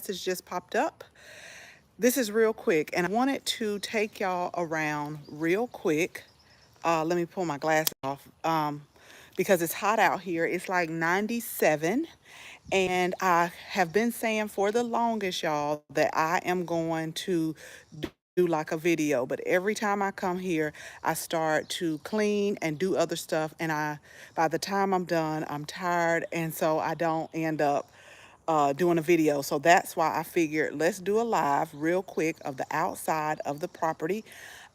message just popped up. This is real quick, and I wanted to take y'all around real quick. Let me pull my glasses off because it's hot out here. It's like 97, and I have been saying for the longest, y'all, that I am going to do like a video. But every time I come here, I start to clean and do other stuff, and by the time I'm done, I'm tired, and so I don't end up doing a video. So that's why I figured let's do a live real quick of the outside of the property.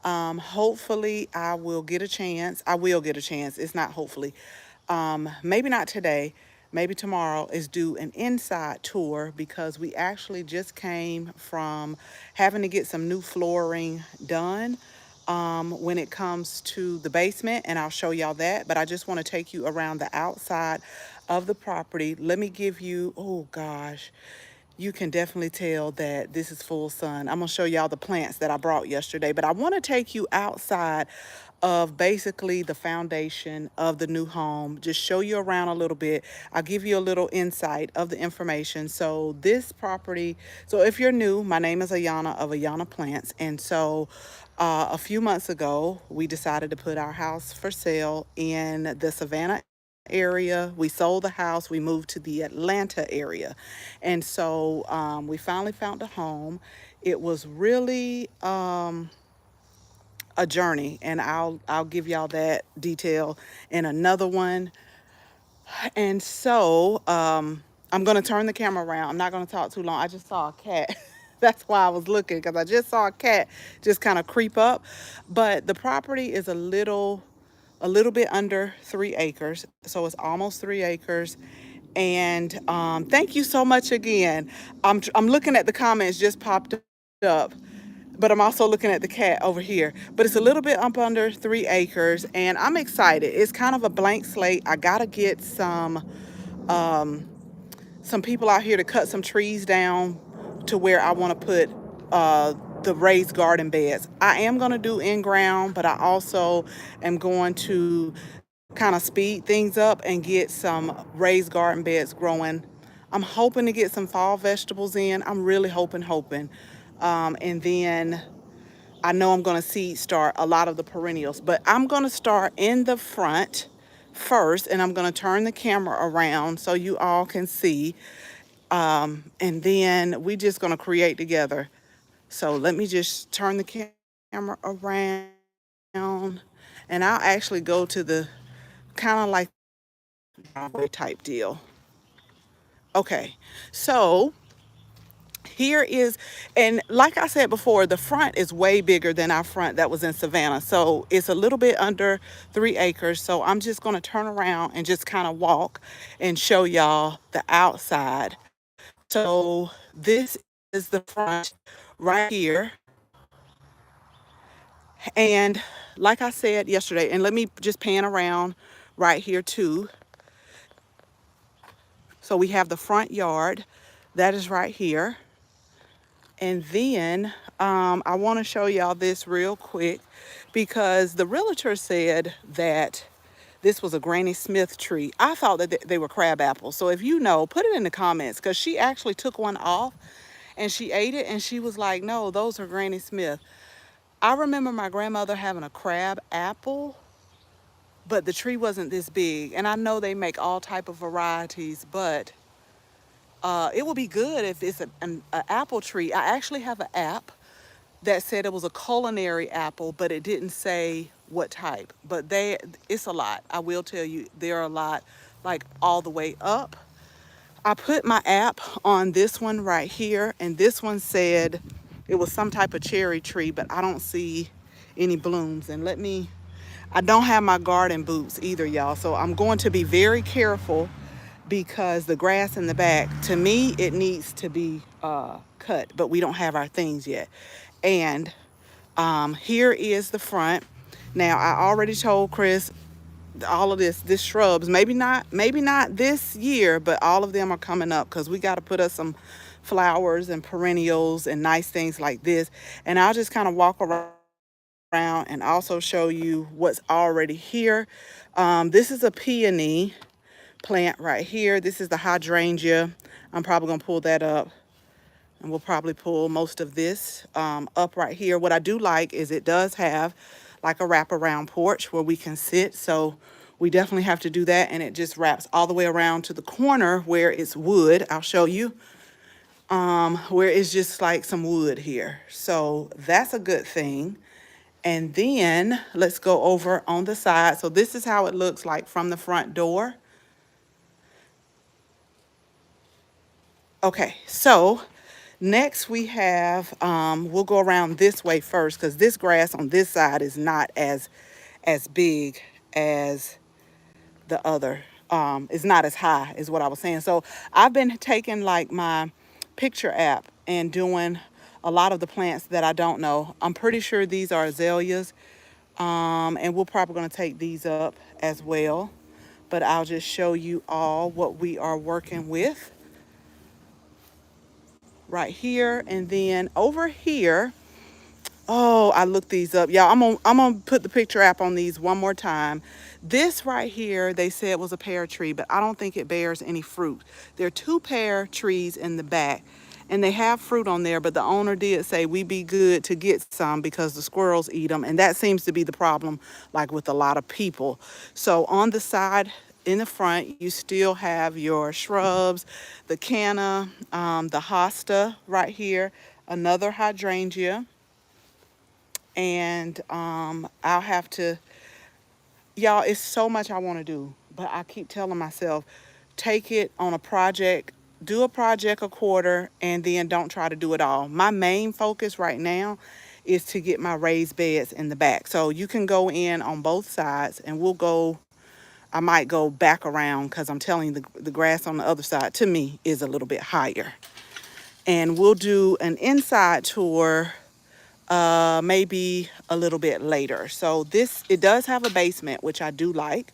Hopefully I will get a chance. I will get a chance. It's not hopefully. Maybe not today. Maybe tomorrow is do an inside tour because we actually just came from having to get some new flooring done when it comes to the basement, and I'll show y'all that. But I just want to take you around the outside of the property. Let me give you, oh gosh, you can definitely tell that this is full sun. I'm gonna show y'all the plants that I brought yesterday, but I want to take you outside of basically the foundation of the new home, just show you around a little bit. I'll give you a little insight of the information. So this property, so if you're new, my name is Ayana of Ayana Plants, and so a few months ago we decided to put our house for sale in the Savannah area. We sold the house, we moved to the Atlanta area, and so we finally found a home. It was really a journey, and I'll give y'all that detail in another one. And so I'm gonna turn the camera around. I'm not gonna talk too long. I just saw a cat. That's why I was looking, because I just saw a cat just kind of creep up. But the property is a little bit under 3 acres, so it's almost 3 acres. And thank you so much again. I'm looking at the comments just popped up, but I'm also looking at the cat over here. But it's a little bit up under 3 acres, and I'm excited. It's kind of a blank slate. I gotta get some people out here to cut some trees down to where I want to put the raised garden beds. I am going to do in ground, but I also am going to kind of speed things up and get some raised garden beds growing. I'm hoping to get some fall vegetables in. I'm really hoping. And then I know I'm going to seed start a lot of the perennials, but I'm going to start in the front first, and I'm going to turn the camera around so you all can see. And then we just going to create together. So let me just turn the camera around, and I'll actually go to the kind of like driveway type deal. Okay, so here is, and like I said before, the front is way bigger than our front that was in Savannah. So it's a little bit under 3 acres. So I'm just going to turn around and just kind of walk and show y'all the outside. So this is the front right here. And like I said yesterday, and let me just pan around right here too. So we have the front yard that is right here. And then I want to show y'all this real quick because the realtor said that this was a Granny Smith tree. I thought that they were crab apples. So if you know, put it in the comments, because she actually took one off and she ate it and she was like, no, those are Granny Smith. I remember my grandmother having a crab apple, but the tree wasn't this big. And I know they make all type of varieties, but it would be good if it's an apple tree. I actually have an app that said it was a culinary apple, but it didn't say what type. But it's a lot. I will tell you, there are a lot, like all the way up. I put my app on this one right here, and this one said it was some type of cherry tree, but I don't see any blooms. And I don't have my garden boots either, y'all. So I'm going to be very careful because the grass in the back, to me, it needs to be cut, but we don't have our things yet. And here is the front. Now, I already told Chris all of this shrubs, maybe not this year, but all of them are coming up because we got to put us some flowers and perennials and nice things like this. And I'll just kind of walk around and also show you what's already here. This is a peony plant right here. This is the hydrangea. I'm probably gonna pull that up. And we'll probably pull most of this up right here. What I do like is it does have like a wraparound porch where we can sit. So we definitely have to do that. And it just wraps all the way around to the corner where it's wood. I'll show you where it's just like some wood here. So that's a good thing. And then let's go over on the side. So this is how it looks like from the front door. Okay, so next we have, we'll go around this way first because this grass on this side is not as big as the other. It's not as high is what I was saying. So I've been taking like my picture app and doing a lot of the plants that I don't know. I'm pretty sure these are azaleas, and we're probably going to take these up as well. But I'll just show you all what we are working with right here. And then over here, oh, I looked these up. Yeah, I'm gonna put the picture app on these one more time. This right here, they said was a pear tree, but I don't think it bears any fruit. There are two pear trees in the back, and they have fruit on there, but the owner did say we be good to get some because the squirrels eat them, and that seems to be the problem, like with a lot of people. So on the side, in the front, you still have your shrubs, the canna, the hosta right here, another hydrangea, and I'll have to, y'all, it's so much I want to do, but I keep telling myself, take it on a project, do a project a quarter, and then don't try to do it all. My main focus right now is to get my raised beds in the back. So you can go in on both sides, and we'll go, I might go back around because I'm telling you, the grass on the other side to me is a little bit higher. And we'll do an inside tour maybe a little bit later. So this, it does have a basement, which I do like.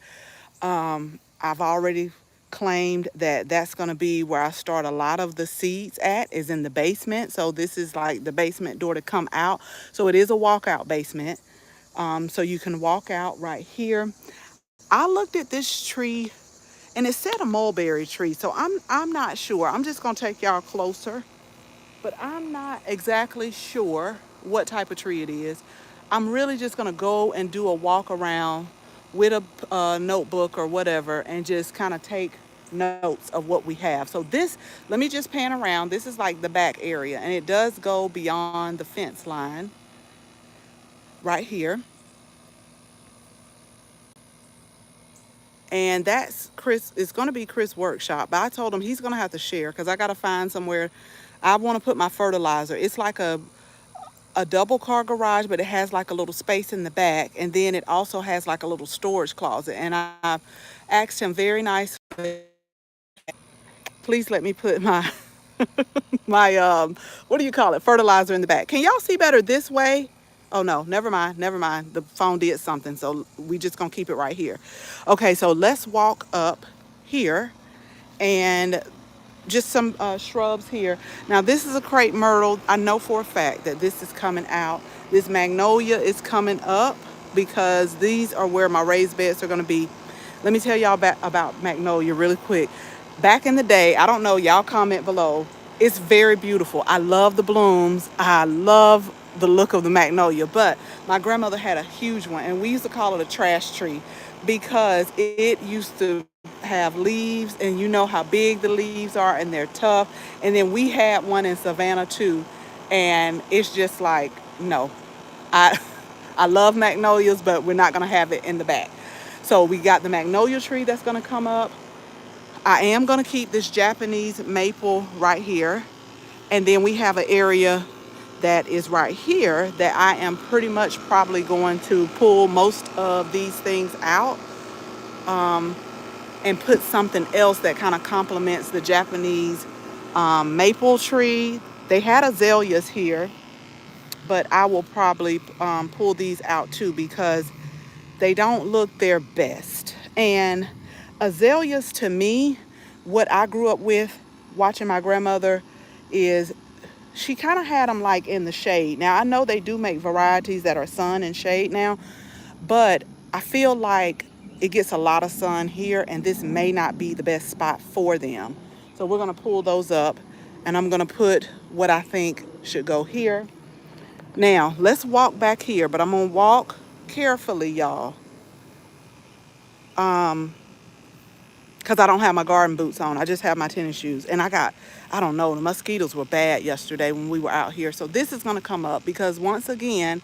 I've already claimed that that's going to be where I start a lot of the seeds at, is in the basement. So this is like the basement door to come out. So it is a walkout basement. So you can walk out right here. I looked at this tree and it said a mulberry tree. So I'm not sure. I'm just going to take y'all closer, but I'm not exactly sure what type of tree it is. I'm really just gonna go and do a walk around with a notebook or whatever and just kind of take notes of what we have. So this, let me just pan around. This is like the back area, and it does go beyond the fence line right here. And that's Chris, it's gonna be Chris' workshop, but I told him he's gonna have to share because I gotta find somewhere. I wanna put my fertilizer. It's like a double car garage, but it has like a little space in the back, and then it also has like a little storage closet. And I asked him very nice, please let me put my my what do you call it, fertilizer in the back. Can y'all see better this way? Oh no, never mind, the phone did something, so we just gonna keep it right here. Okay, so let's walk up here, and just some shrubs here. Now this is a crepe myrtle. I know for a fact that this is coming out. This magnolia is coming up because these are where my raised beds are going to be. Let me tell y'all about magnolia really quick. Back in the day, I don't know, y'all comment below. It's very beautiful. I love the blooms. I love the look of the magnolia, but my grandmother had a huge one, and we used to call it a trash tree because it used to have leaves, and you know how big the leaves are, and they're tough. And then we had one in Savannah too, and it's just like, no, I I love magnolias, but we're not gonna have it in the back. So we got the magnolia tree that's gonna come up. I am gonna keep this Japanese maple right here, and then we have an area that is right here that I am pretty much probably going to pull most of these things out, and put something else that kind of complements the Japanese maple tree. They had azaleas here, but I will probably pull these out too because they don't look their best. And azaleas, to me, what I grew up with watching my grandmother is she kind of had them like in the shade. Now I know they do make varieties that are sun and shade now, but I feel like it gets a lot of sun here, and this may not be the best spot for them. So we're gonna pull those up, and I'm gonna put what I think should go here. Now, let's walk back here, but I'm going to walk carefully, y'all, because I don't have my garden boots on. I just have my tennis shoes. And I don't know, the mosquitoes were bad yesterday when we were out here. So this is going to come up because once again,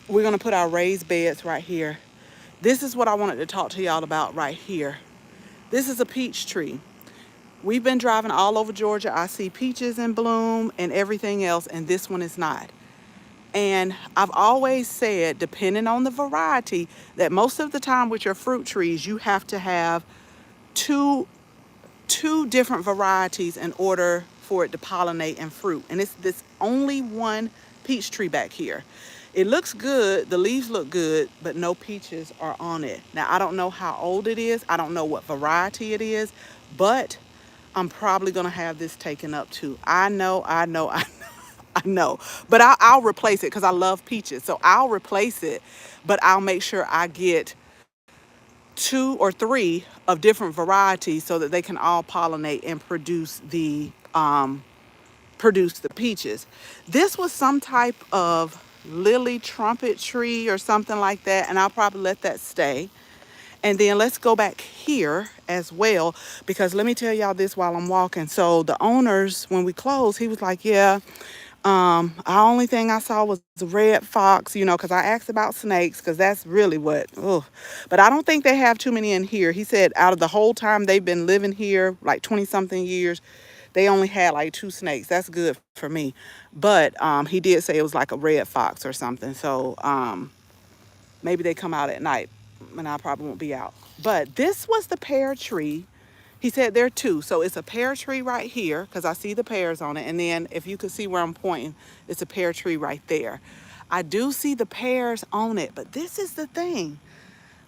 we're going to put our raised beds right here. This is what I wanted to talk to y'all about right here. This is a peach tree. We've been driving all over Georgia. I see peaches in bloom and everything else, and this one is not. And I've always said, depending on the variety, that most of the time with your fruit trees, you have to have two two different varieties in order for it to pollinate and fruit. And it's this only one peach tree back here. It looks good, the leaves look good, but no peaches are on it. Now, I don't know how old it is. I don't know what variety it is, but I'm probably gonna have this taken up too. I know. But I'll replace it because I love peaches. So I'll replace it, but I'll make sure I get two or three of different varieties so that they can all pollinate and produce the peaches. This was some type of lily trumpet tree or something like that, and I'll probably let that stay. And then let's go back here as well, because let me tell y'all this while I'm walking. So the owners, when we closed, he was like, yeah, the only thing I saw was the red fox, because I asked about snakes, because that's really what, oh. But I don't think they have too many in here. He said out of the whole time they've been living here, like 20 something years, they only had like two snakes. That's good for me. But he did say it was like a red fox or something. So maybe they come out at night and I probably won't be out. But this was the pear tree. He said there are two. So it's a pear tree right here because I see the pears on it. And then if you could see where I'm pointing, it's a pear tree right there. I do see the pears on it, but this is the thing.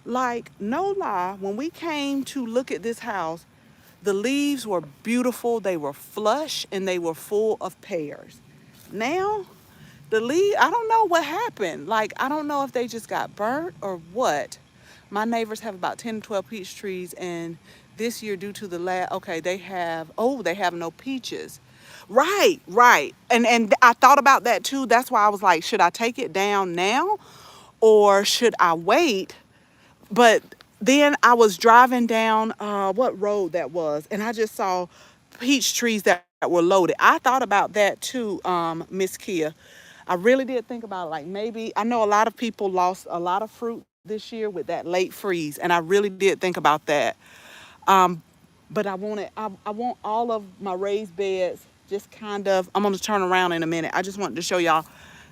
Like, no lie, when we came to look at this house, the leaves were beautiful, they were flush, and they were full of pears. Now, I don't know what happened. Like, I don't know if they just got burnt or what. My neighbors have about 10 to 12 peach trees, and this year, due to okay, they have no peaches. Right, right. And I thought about that too. That's why I was like, should I take it down now or should I wait? But then I was driving down what road that was, and I just saw peach trees that were loaded. I thought about that too, Miss Kia. I really did think about it. Like maybe I know a lot of people lost a lot of fruit this year with that late freeze, and I really did think about that. But I want all of my raised beds just kind of, I'm gonna turn around in a minute. I just wanted to show y'all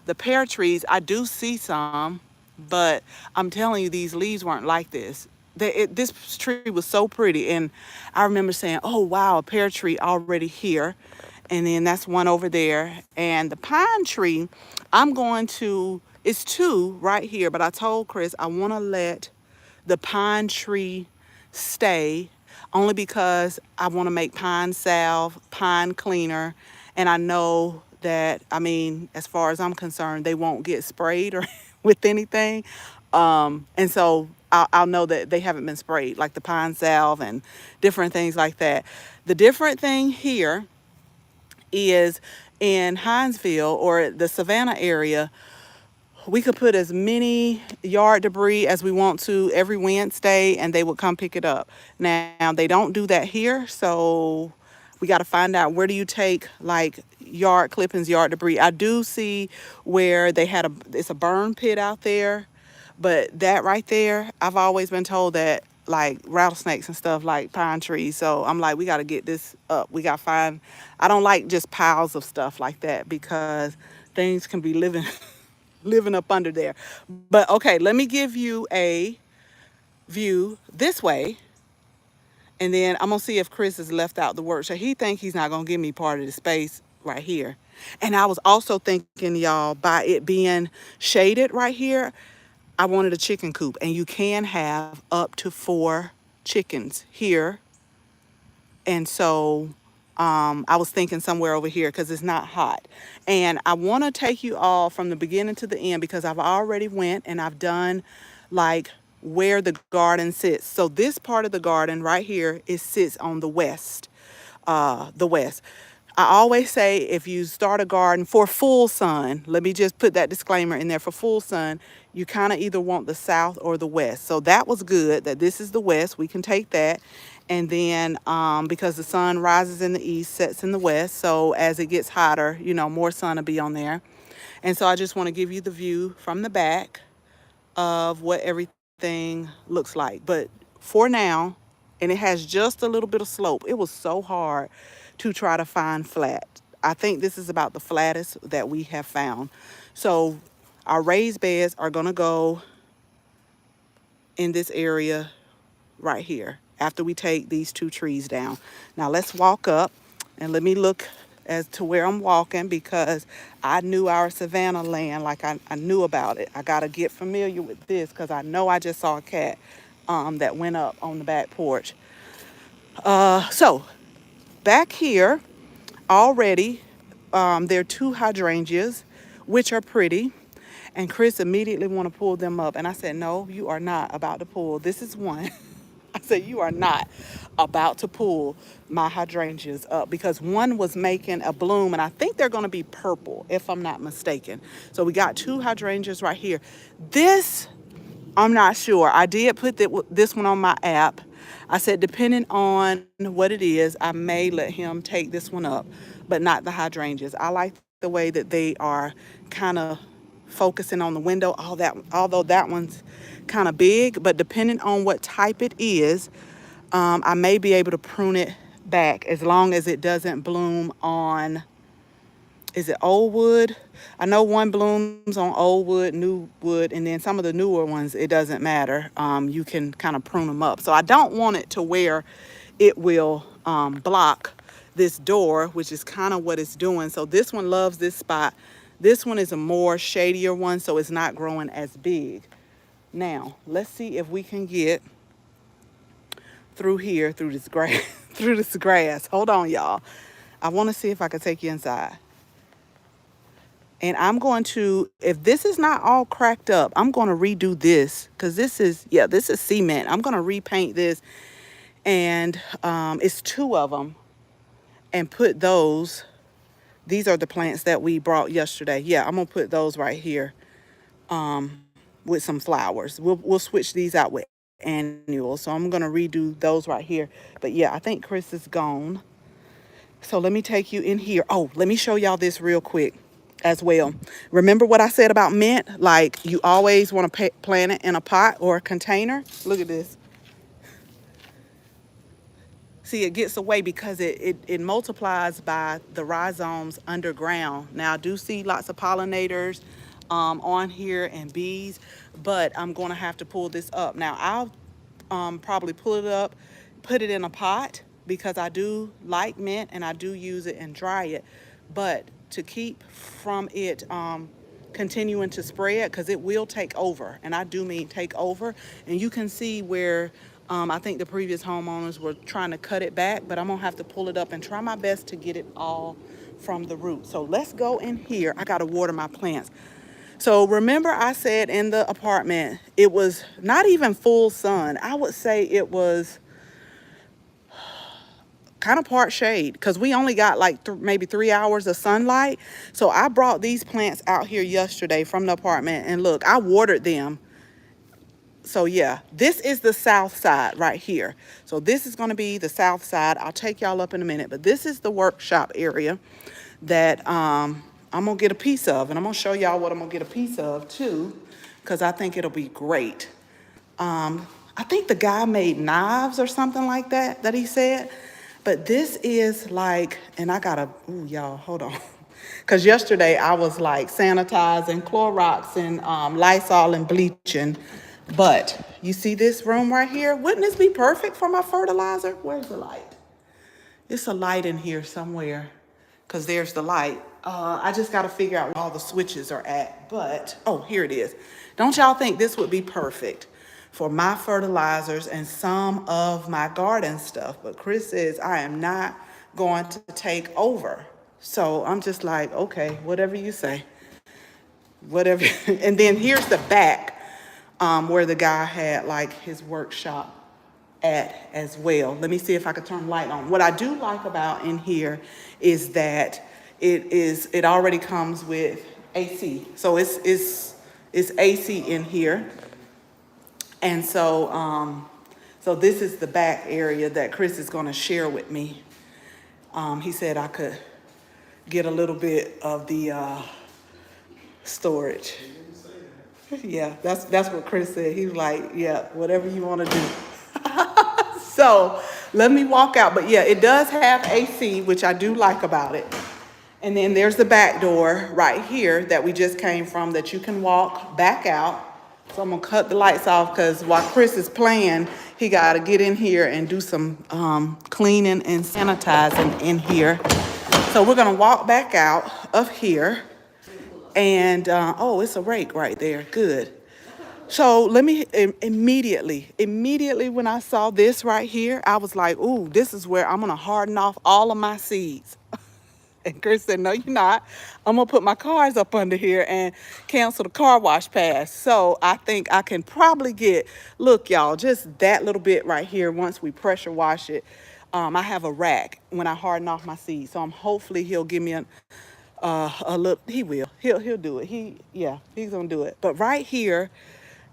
the pear trees. I do see some, but I'm telling you, these leaves weren't like this. This tree was so pretty. And I remember saying, oh, wow, a pear tree already here. And then that's one over there. And the pine tree, it's two right here. But I told Chris I want to let the pine tree stay only because I want to make pine salve, pine cleaner, and I know that, I mean, as far as I'm concerned, they won't get sprayed or with anything. And so I'll know that they haven't been sprayed, like the pine salve and different things like that. The different thing here is in Hinesville or the Savannah area, we could put as many yard debris as we want to every Wednesday and they would come pick it up. Now, they don't do that here, so we got to find out where do you take like yard clippings, yard debris. I do see where it's a burn pit out there, but that right there, I've always been told that like rattlesnakes and stuff like pine trees. So I'm like, we got to get this up. We got to find, I don't like just piles of stuff like that because things can be living living up under there. But okay, let me give you a view this way. And then I'm gonna see if Chris has left out the word. So he think he's not gonna give me part of the space right here. And I was also thinking, y'all, by it being shaded right here, I wanted a chicken coop. And you can have up to 4 chickens here. And so I was thinking somewhere over here because it's not hot. And I want to take you all from the beginning to the end because I've already went and I've done like where the garden sits. So this part of the garden right here, it sits on the west. The west. I always say if you start a garden for full sun, let me just put that disclaimer in there, for full sun, you kind of either want the south or the west. So that was good that this is the west. We can take that. And then because the sun rises in the east, sets in the west. So as it gets hotter, you know, more sun will be on there. And so I just want to give you the view from the back of what everything looks like. But for now, and it has just a little bit of slope, it was so hard to try to find flat. I think this is about the flattest that we have found. So our raised beds are going to go in this area right here after we take these two trees down. Now let's walk up and let me look as to where I'm walking, because I knew our Savannah land like I knew about it. I got to get familiar with this because I know I just saw a cat that went up on the back porch. So back here already, there are two hydrangeas, which are pretty. And Chris immediately want to pull them up. And I said, no, you are not about to pull. This is one. I said, you are not about to pull my hydrangeas up, because one was making a bloom and I think they're going to be purple if I'm not mistaken. So we got two hydrangeas right here. This, I'm not sure. I did put this one on my app. I said, depending on what it is, I may let him take this one up, but not the hydrangeas. I like the way that they are kind of focusing on the window, although that one's kind of big, but depending on what type it is, I may be able to prune it back as long as it doesn't bloom on, is it old wood? I know one blooms on old wood, new wood, and then some of the newer ones, it doesn't matter. You can kind of prune them up. So I don't want it to where it will block this door, which is kind of what it's doing. So this one loves this spot. This one is a more shadier one, so it's not growing as big. Now, let's see if we can get through here, through this grass, through this grass. Hold on, y'all. I want to see if I can take you inside. And I'm going to, if this is not all cracked up, I'm going to redo this, because this is cement. I'm going to repaint this, and it's two of them, and put those. These are the plants that we brought yesterday. Yeah, I'm going to put those right here with some flowers. We'll switch these out with annuals. So I'm going to redo those right here. But yeah, I think Chris is gone. So let me take you in here. Oh, let me show y'all this real quick as well. Remember what I said about mint? Like, you always want to plant it in a pot or a container. Look at this. See, it gets away because it multiplies by the rhizomes underground. Now, I do see lots of pollinators on here and bees, but I'm going to have to pull this up. Now, I'll probably pull it up, put it in a pot, because I do like mint and I do use it and dry it. But to keep from it continuing to spread, because it will take over, and I do mean take over. And you can see where I think the previous homeowners were trying to cut it back, but I'm gonna have to pull it up and try my best to get it all from the root. So let's go in here. I gotta water my plants. So remember I said in the apartment, it was not even full sun. I would say it was kind of part shade, because we only got like maybe 3 hours of sunlight. So I brought these plants out here yesterday from the apartment, and look, I watered them. So yeah, this is the south side right here. So this is going to be the south side. I'll take y'all up in a minute, but this is the workshop area that I'm gonna get a piece of, and I'm gonna show y'all what I'm gonna get a piece of too, because I think it'll be great. I think the guy made knives or something like that he said. But this is like, and I gotta, ooh, y'all, hold on. Because yesterday I was like sanitizing, Clorox and Lysol and bleaching. But you see this room right here? Wouldn't this be perfect for my fertilizer? Where's the light? It's a light in here somewhere, because there's the light. I just gotta figure out where all the switches are at. But, oh, here it is. Don't y'all think this would be perfect for my fertilizers and some of my garden stuff? But Chris says I am not going to take over. So I'm just like, okay, whatever you say. Whatever. And then here's the back where the guy had like his workshop at as well. Let me see if I could turn the light on. What I do like about in here is that it already comes with AC. So it's AC in here. And so so this is the back area that Chris is going to share with me. He said I could get a little bit of the storage. Yeah, that's what Chris said. He was like, yeah, whatever you want to do. So let me walk out. But yeah, it does have AC, which I do like about it. And then there's the back door right here that we just came from that you can walk back out. So I'm gonna cut the lights off because while Chris is playing, he gotta get in here and do some cleaning and sanitizing in here. So we're gonna walk back out of here. And, oh, it's a rake right there, good. So let me, immediately when I saw this right here, I was like, ooh, this is where I'm gonna harden off all of my seeds. And Chris said, no, you're not. I'm gonna put my cars up under here and cancel the car wash pass. So I think I can probably get, look y'all, just that little bit right here once we pressure wash it. I have a rack when I harden off my seeds. So hopefully he'll give me a look. He will. He'll do it. He's gonna do it. But right here,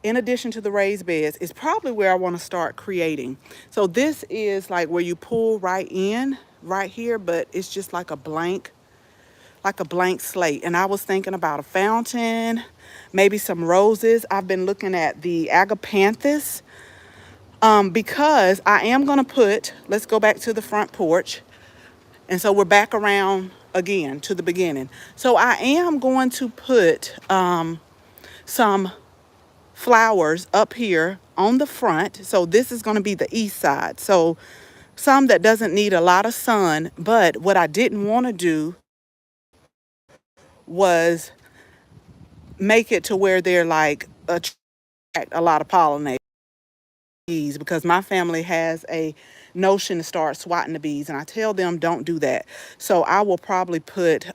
in addition to the raised beds, is probably where I want to start creating. So this is like where you pull right in right here, but it's just like a blank slate. And I was thinking about a fountain, maybe some roses. I've been looking at the agapanthus because I am gonna put, let's go back to the front porch. And so we're back around again to the beginning. So I am going to put some flowers up here on the front. So this is going to be the east side. So some that doesn't need a lot of sun. But what I didn't want to do was make it to where they're like attract a lot of pollinators, because my family has a notion to start swatting the bees, and I tell them don't do that. So I will probably put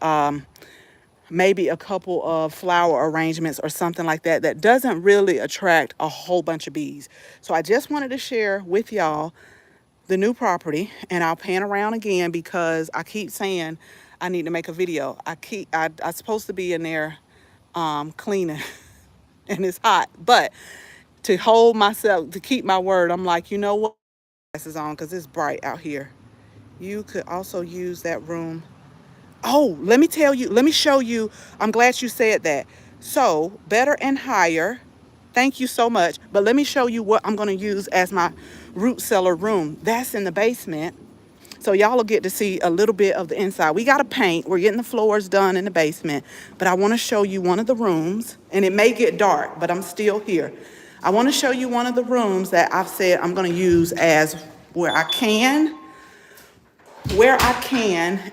maybe a couple of flower arrangements or something like that that doesn't really attract a whole bunch of bees. So I just wanted to share with y'all the new property, and I'll pan around again because I keep saying I need to make a video. I'm supposed to be in there cleaning and it's hot, but to hold myself, to keep my word, I'm like, you know what? Glasses on because it's bright out here. You could also use that room. Oh, let me show you. I'm glad you said that. So better and higher. Thank you so much. But let me show you what I'm going to use as my root cellar room. That's in the basement. So y'all will get to see a little bit of the inside. We got to paint. We're getting the floors done in the basement. But I want to show you one of the rooms. And it may get dark, but I'm still here. I want to show you one of the rooms that I've said I'm going to use as where I can,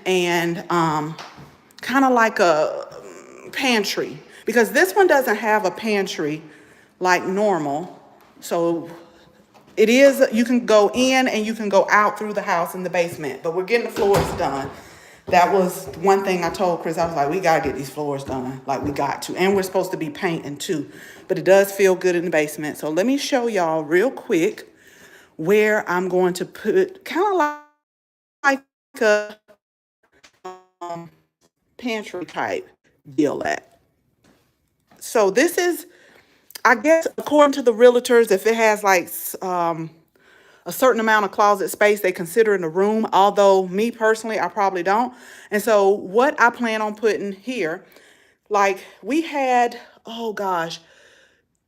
and kind of like a pantry, because this one doesn't have a pantry like normal. So it is, you can go in and you can go out through the house in the basement, but we're getting the floors done. That was one thing I told Chris. I was like, we gotta get these floors done, like we got to, and we're supposed to be painting too, but it does feel good in the basement. So let me show y'all real quick where I'm going to put kind of like a pantry type deal at. So this is, I guess, according to the realtors, if it has like a certain amount of closet space, they consider it a room, although me personally, I probably don't. And so what I plan on putting here, like we had, oh gosh,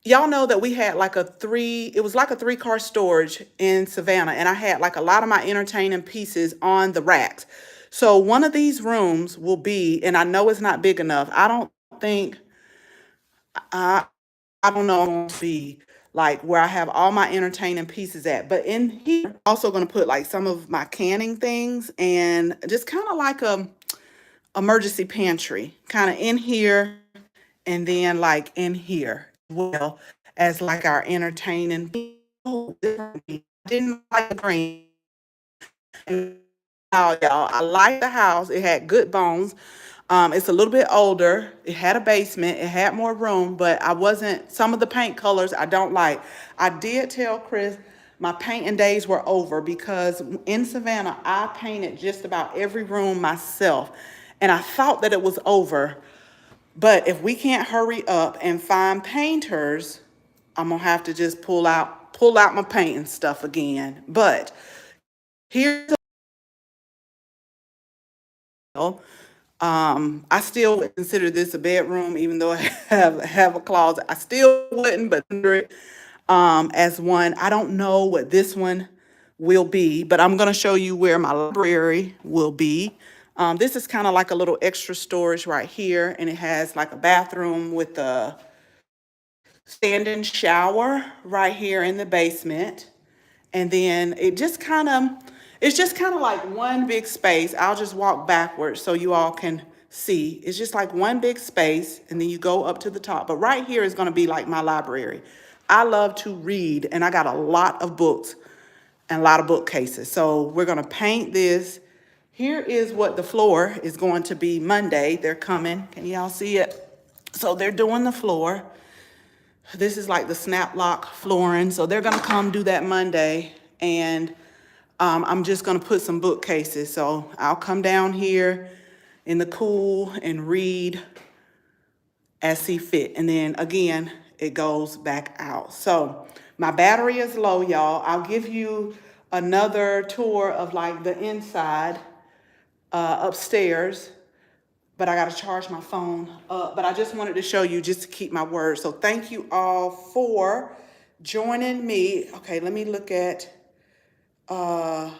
y'all know that we had like it was like a 3-car storage in Savannah, and I had like a lot of my entertaining pieces on the racks. So one of these rooms will be, and I know it's not big enough. I don't think, I don't know, to be like where I have all my entertaining pieces at. But in here, I'm also gonna put like some of my canning things and just kind of like a emergency pantry, kind of in here, and then like in here, well, as like our entertaining. Oh, didn't like the green. Oh, y'all, I like the house. It had good bones. It's a little bit older. It had a basement. It had more room, but some of the paint colors I don't like. I did tell Chris my painting days were over because in Savannah, I painted just about every room myself. And I thought that it was over. But if we can't hurry up and find painters, I'm gonna have to just pull out my painting stuff again. But here's I still would consider this a bedroom, even though I have a closet. I still wouldn't, but consider it as one. I don't know what this one will be, but I'm going to show you where my library will be. This is kind of like a little extra storage right here, and it has like a bathroom with a stand-in shower right here in the basement. And then it's just kind of like one big space. I'll just walk backwards so you all can see. It's just like one big space, and then you go up to the top. But right here is going to be like my library. I love to read, and I got a lot of books and a lot of bookcases. So we're going to paint this. Here is what the floor is going to be Monday. They're coming. Can y'all see it? So they're doing the floor. This is like the snap lock flooring. So they're gonna come do that Monday. And I'm just gonna put some bookcases. So I'll come down here in the cool and read as see fit. And then again, it goes back out. So my battery is low, y'all. I'll give you another tour of like the inside upstairs, but I got to charge my phone up. But I just wanted to show you just to keep my word. So thank you all for joining me. Okay, let me look at, I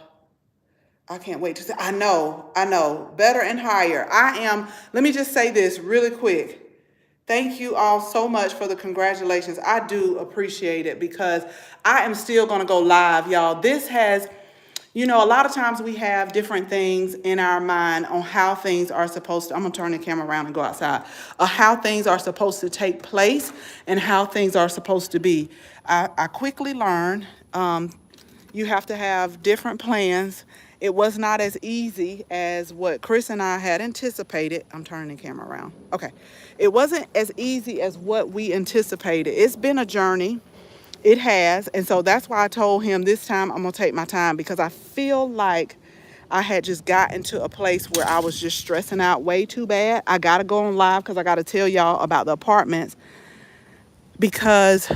can't wait to say, I know, better and higher. Let me just say this really quick. Thank you all so much for the congratulations. I do appreciate it because I am still going to go live, y'all. This has, a lot of times we have different things in our mind on how things are supposed to, I'm gonna turn the camera around and go outside, how things are supposed to take place and how things are supposed to be. I quickly learned you have to have different plans. It was not as easy as what Chris and I had anticipated. I'm turning the camera around. Okay. It wasn't as easy as what we anticipated. It's been a journey. It has. And so that's why I told him this time I'm going to take my time because I feel like I had just gotten to a place where I was just stressing out way too bad. I got to go on live because I got to tell y'all about the apartments because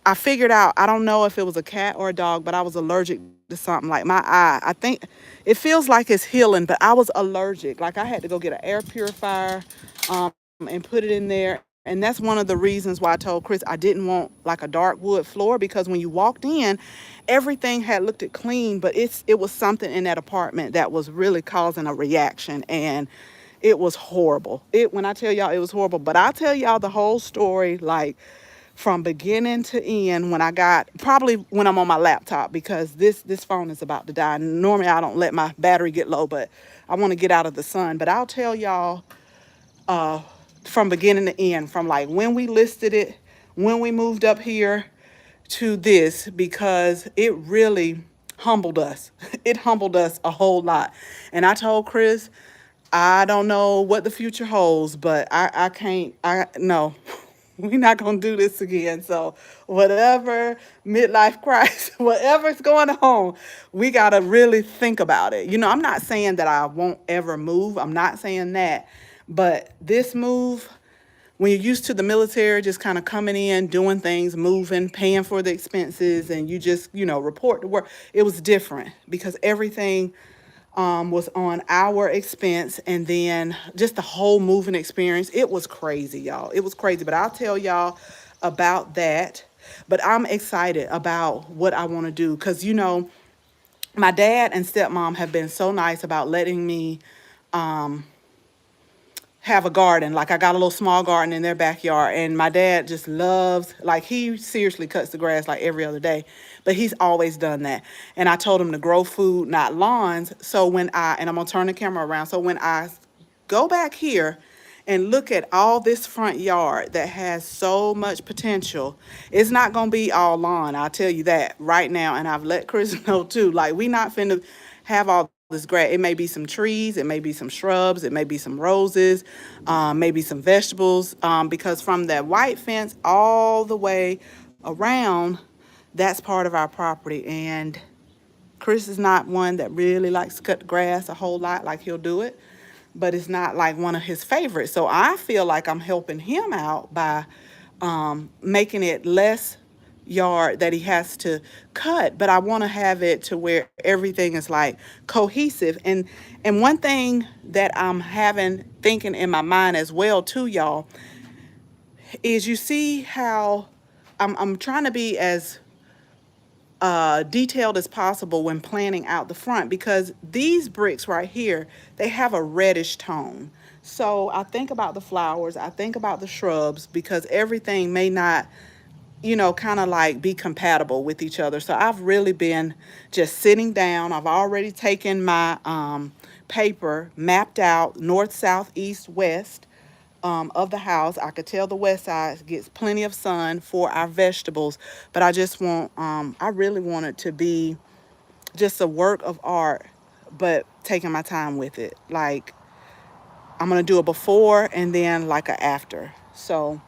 I figured out, I don't know if it was a cat or a dog, but I was allergic to something like my eye. I think it feels like it's healing, but I was allergic. Like I had to go get an air purifier and put it in there. And that's one of the reasons why I told Chris I didn't want like a dark wood floor because when you walked in, everything had looked it clean, but it was something in that apartment that was really causing a reaction, and it was horrible. When I tell y'all it was horrible, but I'll tell y'all the whole story like from beginning to end probably when I'm on my laptop because this phone is about to die. Normally I don't let my battery get low, but I want to get out of the sun. But I'll tell y'all from beginning to end, from like when we listed it, when we moved up here to this, because it really humbled us. It humbled us a whole lot. And I told Chris, I don't know what the future holds, but I can't, no, we're not going to do this again. So whatever midlife crisis, whatever's going on, we got to really think about it. I'm not saying that I won't ever move. I'm not saying that. But this move, when you're used to the military just kind of coming in, doing things, moving, paying for the expenses, and you just, report to work, it was different because everything was on our expense. And then just the whole moving experience, it was crazy, y'all. It was crazy, but I'll tell y'all about that. But I'm excited about what I want to do because, my dad and stepmom have been so nice about letting me have a garden. Like I got a little small garden in their backyard, and my dad just loves, like he seriously cuts the grass like every other day, but he's always done that. And I told him to grow food, not lawns. So and I'm gonna turn the camera around. So when I go back here and look at all this front yard that has so much potential, it's not gonna be all lawn. I'll tell you that right now. And I've let Chris know too, like we not finna have all this grass. It may be some trees, it may be some shrubs, it may be some roses, maybe some vegetables, because from that white fence all the way around, that's part of our property. And Chris is not one that really likes to cut the grass a whole lot, like he'll do it, but it's not like one of his favorites. So I feel like I'm helping him out by making it less yard that he has to cut, but I want to have it to where everything is like cohesive. And one thing that I'm having thinking in my mind as well too, y'all, is you see how I'm trying to be as detailed as possible when planning out the front, because these bricks right here, they have a reddish tone. So I think about the flowers, I think about the shrubs, because everything may not, kind of like be compatible with each other. So I've really been just sitting down. I've already taken my paper, mapped out north, south, east, west of the house. I could tell the west side gets plenty of sun for our vegetables, but I really want it to be just a work of art, but taking my time with it. Like, I'm gonna do a before and then like a after. So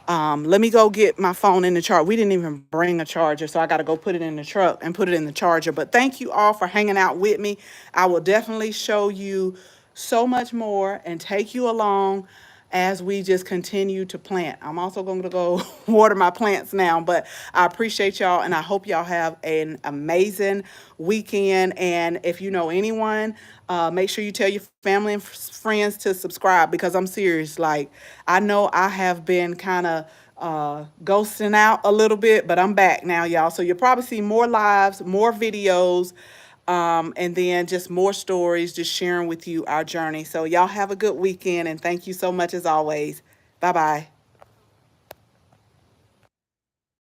let me go get my phone in the charger. We didn't even bring a charger, so I got to go put it in the truck and put it in the charger. But thank you all for hanging out with me. I will definitely show you so much more and take you along as we just continue to plant. I'm also going to go water my plants now, but I appreciate y'all, and I hope y'all have an amazing weekend. And if you know anyone, make sure you tell your family and friends to subscribe, because I'm serious. Like, I know I have been kind of ghosting out a little bit, but I'm back now, y'all. So you'll probably see more lives, more videos, and then just more stories, just sharing with you our journey. So y'all have a good weekend, and thank you so much as always. Bye bye.